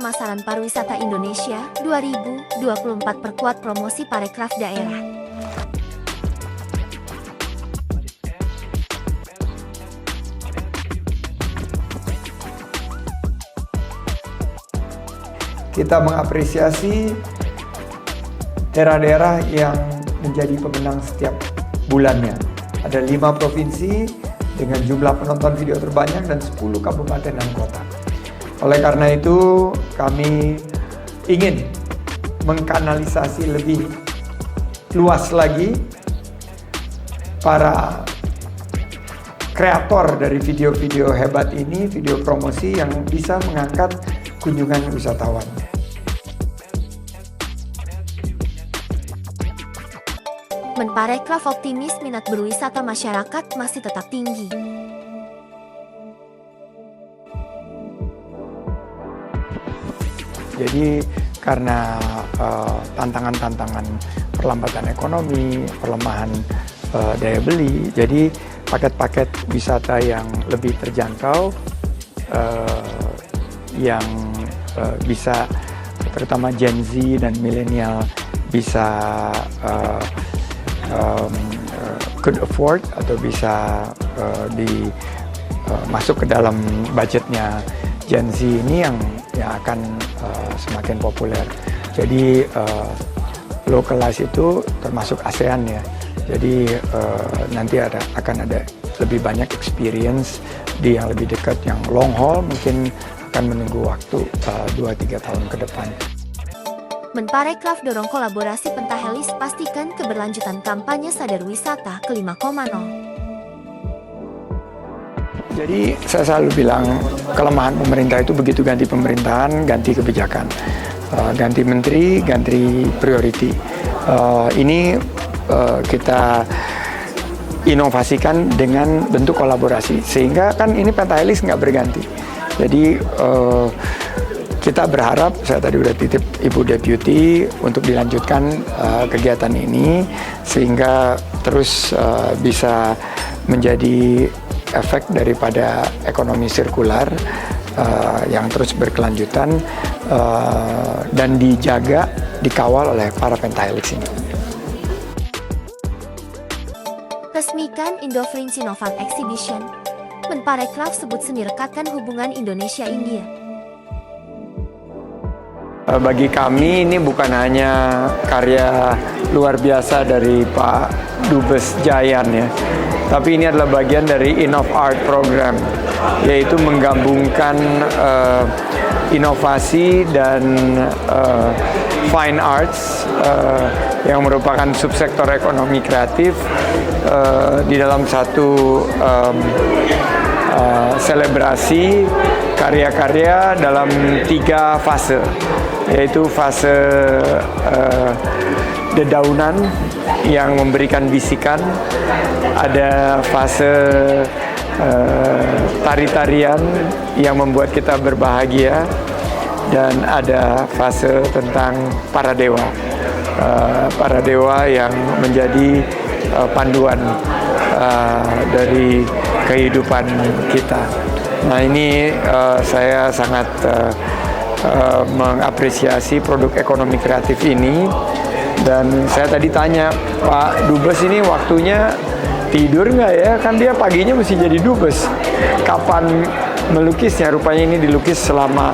Pemasaran Pariwisata Indonesia 2024 perkuat promosi parekraf daerah. Kita mengapresiasi daerah-daerah yang menjadi pemenang setiap bulannya. Ada 5 provinsi dengan jumlah penonton video terbanyak dan 10 kabupaten dan kota. Oleh karena itu, kami ingin mengkanalisasi lebih luas lagi para kreator dari video-video hebat ini, video promosi yang bisa mengangkat kunjungan wisatawan. Menparekraf optimis minat berwisata masyarakat masih tetap tinggi. Jadi karena tantangan-tantangan perlambatan ekonomi, pelemahan daya beli, jadi paket-paket wisata yang lebih terjangkau, yang bisa terutama Gen Z dan milenial bisa could afford atau bisa masuk ke dalam budgetnya Gen Z ini yang akan semakin populer. Jadi localize itu termasuk ASEAN ya. Jadi nanti akan ada lebih banyak experience di yang lebih dekat, yang long haul mungkin akan menunggu waktu 2-3 tahun ke depan. Menparekraf dorong kolaborasi Pentahelis, pastikan keberlanjutan kampanye Sadar Wisata ke 5.0. Jadi saya selalu bilang kelemahan pemerintah itu begitu ganti pemerintahan, ganti kebijakan, ganti menteri, ganti priority. Ini kita inovasikan dengan bentuk kolaborasi, sehingga kan ini Pentahelis nggak berganti. Jadi kita berharap, saya tadi udah titip Ibu Deputi untuk dilanjutkan kegiatan ini, sehingga terus bisa menjadi efek daripada ekonomi sirkular yang terus berkelanjutan dan dijaga, dikawal oleh para Pentahelix ini. Resmikan Indofrin Sinovac Exhibition. Menparekraf sebut seni rekatkan hubungan Indonesia-India. Bagi kami ini bukan hanya karya luar biasa dari Pak Dubes Jayan ya, tapi ini adalah bagian dari InnovArt program, yaitu menggabungkan inovasi dan fine arts yang merupakan subsektor ekonomi kreatif di dalam satu selebrasi karya-karya dalam 3 fase, yaitu fase dedaunan yang memberikan bisikan, ada fase tari-tarian yang membuat kita berbahagia, dan ada fase tentang para dewa, yang menjadi panduan dari kehidupan kita. Nah ini saya sangat mengapresiasi produk ekonomi kreatif ini. Dan saya tadi tanya, Pak Dubes ini waktunya tidur nggak ya? Kan dia paginya mesti jadi Dubes. Kapan melukisnya? Rupanya ini dilukis selama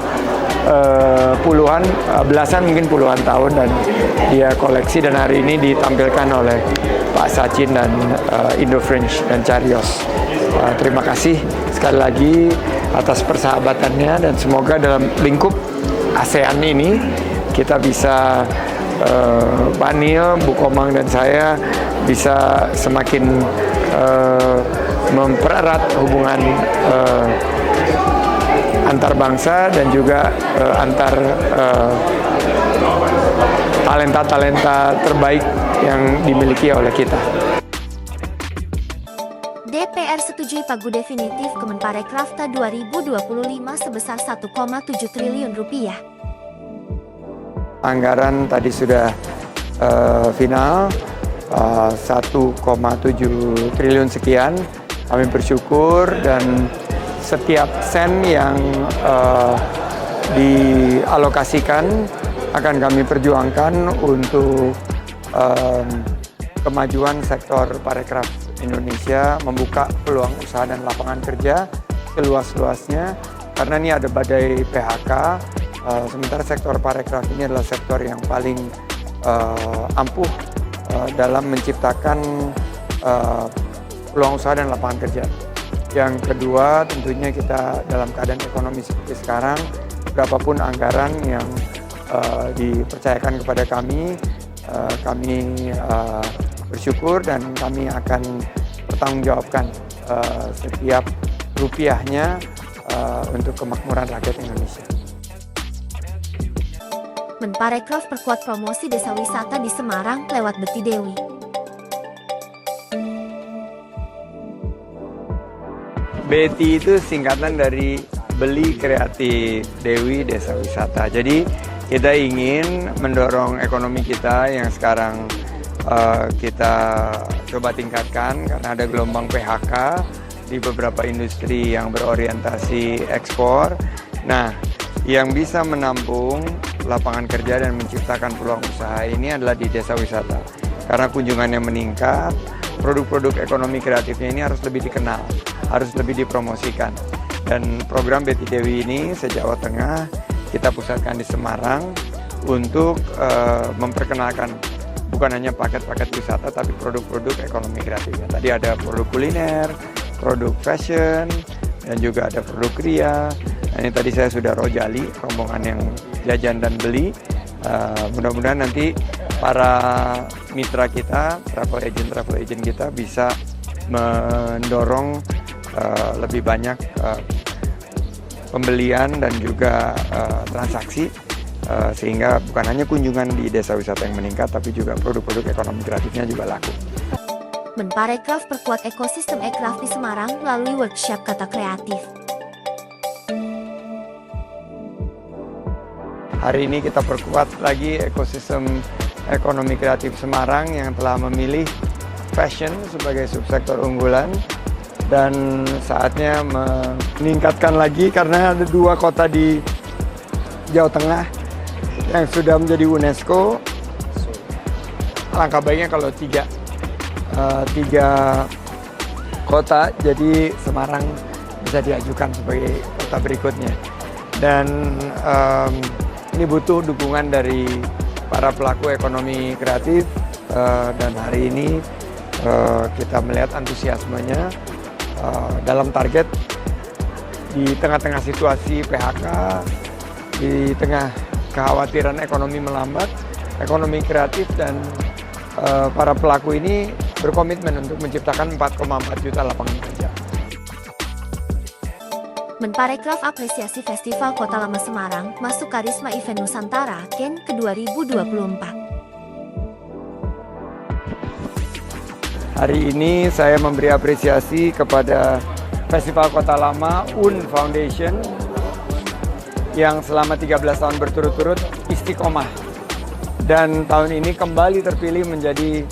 belasan mungkin puluhan tahun, dan dia koleksi, dan hari ini ditampilkan oleh Pak Sachin dan Indofringe dan Carios. Terima kasih sekali lagi atas persahabatannya, dan semoga dalam lingkup ASEAN ini kita bisa Pak Nil, Bu Komang, dan saya bisa semakin mempererat hubungan antar bangsa dan juga antar talenta-talenta terbaik yang dimiliki oleh kita. DPR setujui pagu definitif Kemenparekrafta 2025 sebesar 1,7 triliun rupiah. Anggaran tadi sudah final 1,7 triliun sekian. Kami bersyukur, dan setiap sen yang dialokasikan akan kami perjuangkan untuk kemajuan sektor parekraf Indonesia, membuka peluang usaha dan lapangan kerja seluas-luasnya, karena ini ada badai PHK, sementara sektor parekraf ini adalah sektor yang paling ampuh dalam menciptakan peluang usaha dan lapangan kerja. Yang kedua, tentunya kita dalam keadaan ekonomi seperti sekarang, berapapun anggaran yang dipercayakan kepada kami bersyukur dan kami akan bertanggungjawabkan setiap rupiahnya untuk kemakmuran rakyat Indonesia. Menparekraf perkuat promosi desa wisata di Semarang lewat Beti Dewi. Beti itu singkatan dari Beli Kreatif Dewi Desa Wisata. Jadi kita ingin mendorong ekonomi kita yang sekarang kita coba tingkatkan karena ada gelombang PHK di beberapa industri yang berorientasi ekspor. Nah, yang bisa menampung lapangan kerja dan menciptakan peluang usaha ini adalah di desa wisata. Karena kunjungannya meningkat, produk-produk ekonomi kreatifnya ini harus lebih dikenal, harus lebih dipromosikan. Dan program Beti Dewi ini se-Jawa Tengah kita pusatkan di Semarang untuk memperkenalkan bukan hanya paket-paket wisata tapi produk-produk ekonomi kreatifnya. Tadi ada produk kuliner, produk fashion, dan juga ada produk kria. Nah, ini tadi saya sudah rojali rombongan yang jajan dan beli. Mudah-mudahan nanti para mitra kita, travel agent kita bisa mendorong lebih banyak pembelian dan juga transaksi, sehingga bukan hanya kunjungan di desa wisata yang meningkat, tapi juga produk-produk ekonomi kreatifnya juga laku. Menparekraf perkuat ekosistem ekraf di Semarang melalui workshop kata kreatif. Hari ini kita perkuat lagi ekosistem ekonomi kreatif Semarang yang telah memilih fashion sebagai subsektor unggulan. Dan saatnya meningkatkan lagi karena ada 2 kota di Jawa Tengah yang sudah menjadi UNESCO. Alangkah baiknya kalau 3 kota, jadi Semarang bisa diajukan sebagai kota berikutnya. Dan ini butuh dukungan dari para pelaku ekonomi kreatif, dan hari ini kita melihat antusiasmenya dalam target di tengah-tengah situasi PHK, di tengah kekhawatiran ekonomi melambat, ekonomi kreatif dan para pelaku ini berkomitmen untuk menciptakan 4,4 juta lapangan kerja. Menparekraf apresiasi Festival Kota Lama Semarang masuk Karisma Event Nusantara KEN ke 2024. Hari ini saya memberi apresiasi kepada Festival Kota Lama UN Foundation yang selama 13 tahun berturut-turut istiqomah. Dan tahun ini kembali terpilih menjadi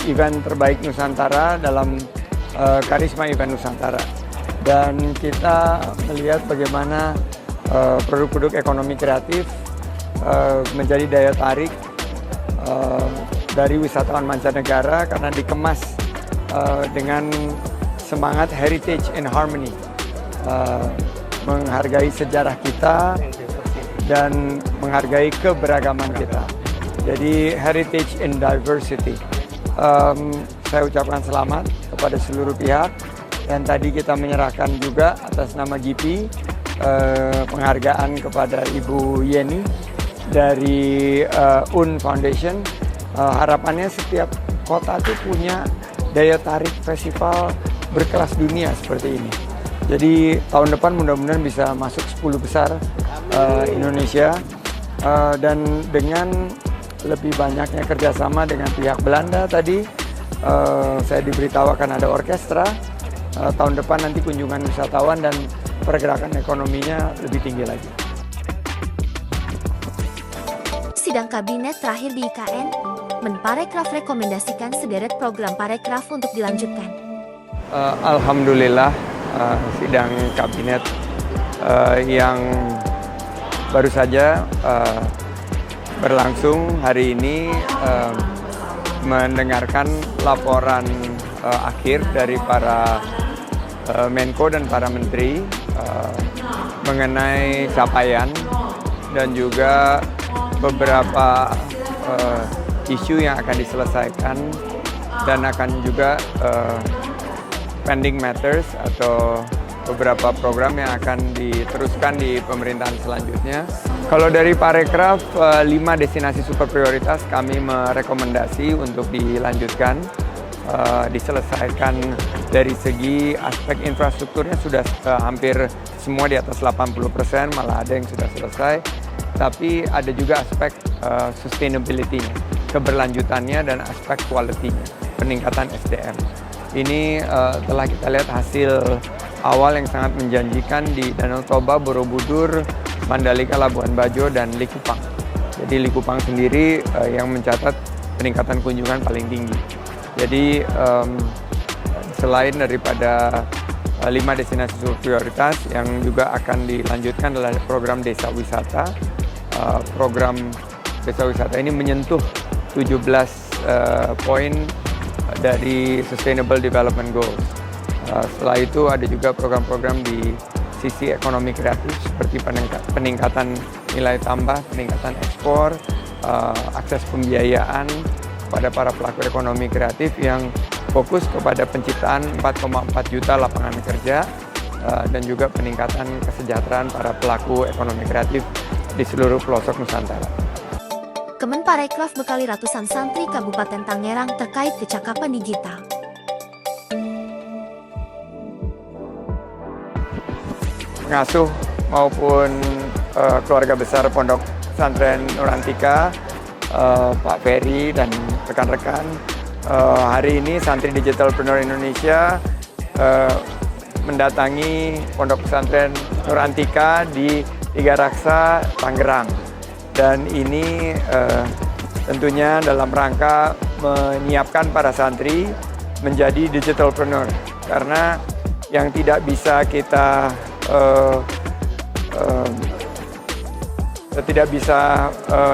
event terbaik Nusantara dalam Karisma Event Nusantara. Dan kita melihat bagaimana produk-produk ekonomi kreatif menjadi daya tarik dari wisatawan mancanegara karena dikemas dengan semangat heritage and harmony, menghargai sejarah kita dan menghargai keberagaman kita. Jadi heritage and diversity. Saya ucapkan selamat kepada seluruh pihak, dan tadi kita menyerahkan juga atas nama GP penghargaan kepada Ibu Yeni dari UN Foundation. Harapannya setiap kota itu punya daya tarik festival berkelas dunia seperti ini. Jadi tahun depan mudah-mudahan bisa masuk 10 besar Indonesia, dan dengan lebih banyaknya kerjasama dengan pihak Belanda tadi, saya diberitahu akan ada orkestra. Tahun depan nanti kunjungan wisatawan dan pergerakan ekonominya lebih tinggi lagi. Sidang kabinet terakhir di IKN, Menparekraf rekomendasikan sederet program parekraf untuk dilanjutkan. Alhamdulillah sidang kabinet yang baru saja berlangsung hari ini mendengarkan laporan akhir dari para Menko dan para Menteri mengenai capaian dan juga beberapa isu yang akan diselesaikan dan akan juga pending matters atau beberapa program yang akan diteruskan di pemerintahan selanjutnya. Kalau dari Parekraf, 5 destinasi super prioritas kami merekomendasi untuk dilanjutkan, diselesaikan dari segi aspek infrastrukturnya sudah hampir semua di atas 80%, malah ada yang sudah selesai. Tapi ada juga aspek sustainability-nya, keberlanjutannya dan aspek quality-nya, peningkatan SDM. Ini telah kita lihat hasil awal yang sangat menjanjikan di Danau Toba, Borobudur, Mandalika, Labuan Bajo, dan Likupang. Jadi Likupang sendiri yang mencatat peningkatan kunjungan paling tinggi. Jadi selain daripada 5 destinasi super prioritas yang juga akan dilanjutkan adalah program desa wisata. Program desa wisata ini menyentuh 17 poin dari Sustainable Development Goals. Setelah itu ada juga program-program di sisi ekonomi kreatif seperti peningkatan nilai tambah, peningkatan ekspor, akses pembiayaan pada para pelaku ekonomi kreatif yang fokus kepada penciptaan 4,4 juta lapangan kerja dan juga peningkatan kesejahteraan para pelaku ekonomi kreatif di seluruh pelosok Nusantara. Kemenparekraf bekali ratusan santri Kabupaten Tangerang terkait kecakapan digital. Pengasuh maupun keluarga besar Pondok Pesantren Nurantika, Pak Ferry dan rekan-rekan, hari ini santri Digitalpreneur Indonesia mendatangi Pondok Pesantren Nurantika di Tiga Raksa, Tangerang. Dan ini tentunya dalam rangka menyiapkan para santri menjadi digitalpreneur. Karena yang tidak bisa kita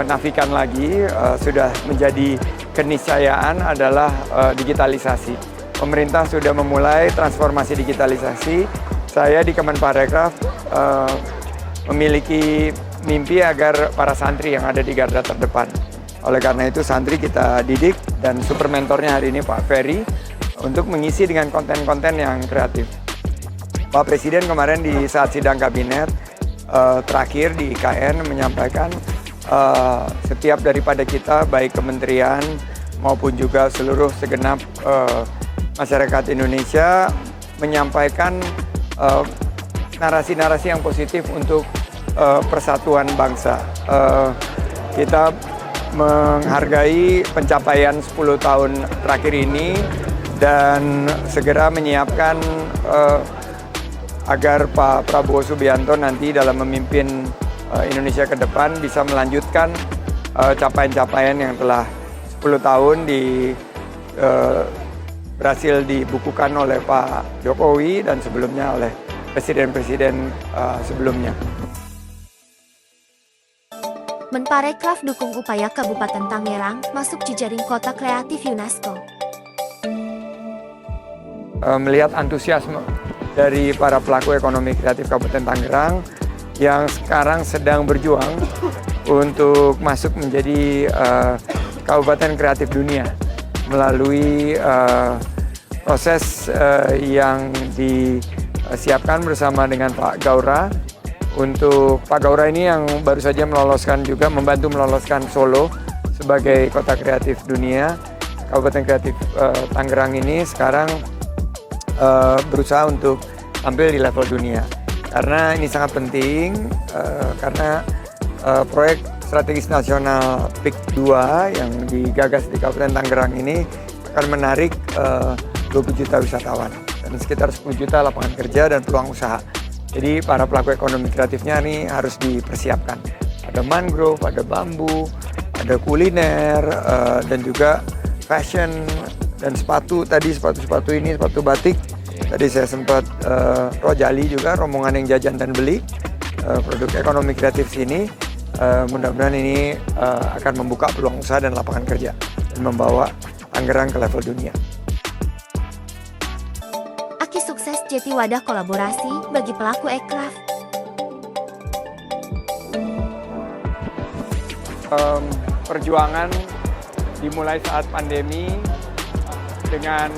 nafikan lagi, sudah menjadi keniscayaan adalah digitalisasi. Pemerintah sudah memulai transformasi digitalisasi. Saya di Kemenparekraf memiliki mimpi agar para santri yang ada di garda terdepan. Oleh karena itu santri kita didik dan super mentornya hari ini Pak Ferry untuk mengisi dengan konten-konten yang kreatif. Pak Presiden kemarin di saat sidang kabinet terakhir di IKN menyampaikan setiap daripada kita baik kementerian maupun juga seluruh segenap masyarakat Indonesia menyampaikan narasi-narasi yang positif untuk persatuan bangsa. Kita menghargai pencapaian 10 tahun terakhir ini dan segera menyiapkan agar Pak Prabowo Subianto nanti dalam memimpin Indonesia ke depan bisa melanjutkan capaian-capaian yang telah 10 tahun berhasil dibukukan oleh Pak Jokowi dan sebelumnya oleh presiden-presiden sebelumnya. Menparekraf dukung upaya Kabupaten Tangerang masuk jejaring kota kreatif UNESCO. Melihat antusiasme dari para pelaku ekonomi kreatif Kabupaten Tangerang yang sekarang sedang berjuang untuk masuk menjadi Kabupaten Kreatif Dunia melalui proses yang disiapkan bersama dengan Pak Gaura. Untuk Pak Gaura ini yang baru saja membantu meloloskan Solo sebagai kota kreatif dunia. Kabupaten Kreatif Tangerang ini sekarang berusaha untuk tampil di level dunia. Karena ini sangat penting, karena proyek strategis nasional PIK 2 yang digagas di Kabupaten Tangerang ini akan menarik 20 juta wisatawan dan sekitar 10 juta lapangan kerja dan peluang usaha. Jadi para pelaku ekonomi kreatifnya ini harus dipersiapkan. Ada mangrove, ada bambu, ada kuliner, dan juga fashion dan sepatu. Tadi sepatu ini, sepatu batik. Tadi saya sempat Rojali juga, rombongan yang jajan dan beli. produk ekonomi kreatif sini. Mudah-mudahan ini akan membuka peluang usaha dan lapangan kerja dan membawa Tangerang ke level dunia. Aki sukses jadi wadah kolaborasi bagi pelaku aircraft. Perjuangan dimulai saat pandemi dengan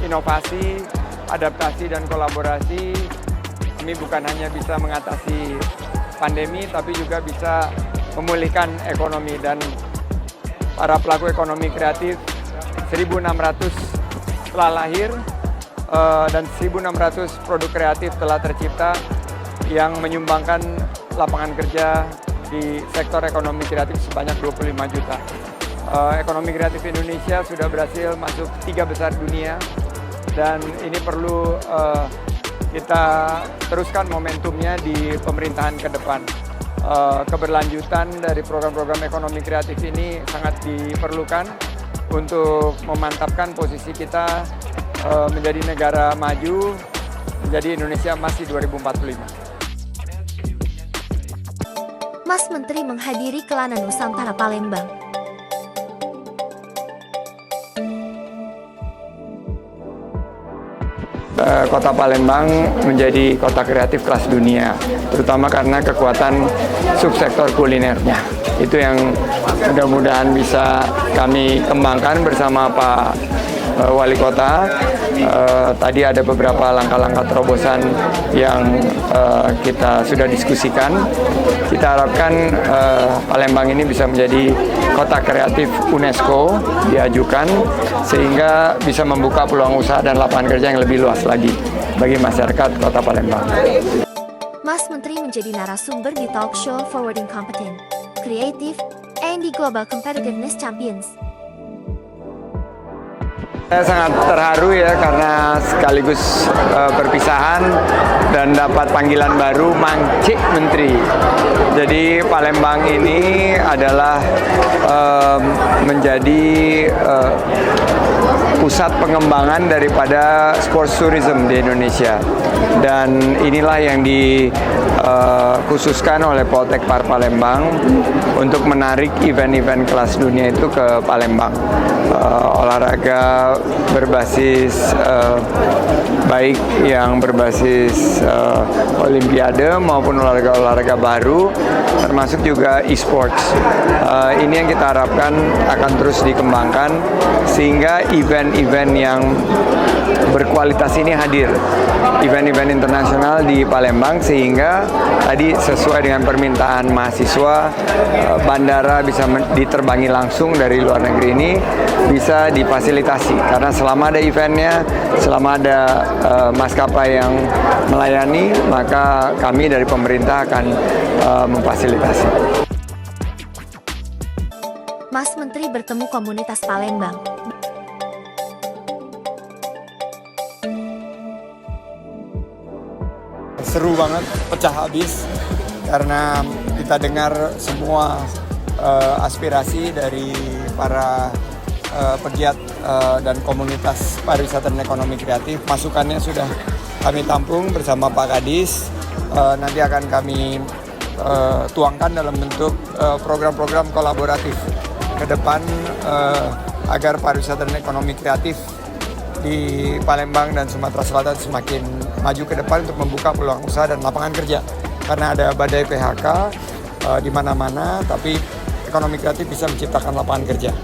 inovasi, adaptasi, dan kolaborasi. Kami bukan hanya bisa mengatasi pandemi, tapi juga bisa memulihkan ekonomi, dan para pelaku ekonomi kreatif 1.600 telah lahir dan 1.600 produk kreatif telah tercipta yang menyumbangkan lapangan kerja di sektor ekonomi kreatif sebanyak 25 juta. Ekonomi kreatif Indonesia sudah berhasil masuk 3 besar dunia, dan ini perlu kita teruskan momentumnya di pemerintahan ke depan. Keberlanjutan dari program-program ekonomi kreatif ini sangat diperlukan untuk memantapkan posisi kita menjadi negara maju, menjadi Indonesia Emas di 2045. Mas Menteri menghadiri Kelana Nusantara Palembang. Kota Palembang menjadi kota kreatif kelas dunia, terutama karena kekuatan subsektor kulinernya. Itu yang mudah-mudahan bisa kami kembangkan bersama Pak Wali Kota. Tadi ada beberapa langkah-langkah terobosan yang kita sudah diskusikan. Kita harapkan Palembang ini bisa menjadi kota kreatif UNESCO diajukan, sehingga bisa membuka peluang usaha dan lapangan kerja yang lebih luas lagi bagi masyarakat Kota Palembang. Mas Menteri menjadi narasumber di talk show Forwarding Competent, Creative, and the Global Competitiveness Champions. Saya sangat terharu ya, karena sekaligus perpisahan dan dapat panggilan baru Mangcik Menteri. Jadi Palembang ini adalah menjadi pusat pengembangan daripada sports tourism di Indonesia, dan inilah yang dikhususkan oleh Poltek Par Palembang untuk menarik event-event kelas dunia itu ke Palembang. Olahraga berbasis baik yang berbasis olimpiade maupun olahraga baru, termasuk juga e-sports. Ini yang kita harapkan akan terus dikembangkan, sehingga event-event yang berkualitas ini hadir, event-event internasional di Palembang, sehingga tadi sesuai dengan permintaan mahasiswa, bandara bisa diterbangi langsung dari luar negeri ini bisa difasilitasi, karena selama ada eventnya, selama ada maskapai yang melayani, maka kami dari pemerintah akan memfasilitasi. Mas Menteri bertemu komunitas Palembang. Seru banget, pecah habis, karena kita dengar semua aspirasi dari para pegiat dan komunitas pariwisata dan ekonomi kreatif. Masukannya sudah kami tampung bersama Pak Kadis. Nanti akan kami tuangkan dalam bentuk program-program kolaboratif ke depan agar pariwisata dan ekonomi kreatif di Palembang dan Sumatera Selatan semakin maju ke depan untuk membuka peluang usaha dan lapangan kerja. Karena ada badai PHK di mana-mana, tapi ekonomi kreatif bisa menciptakan lapangan kerja.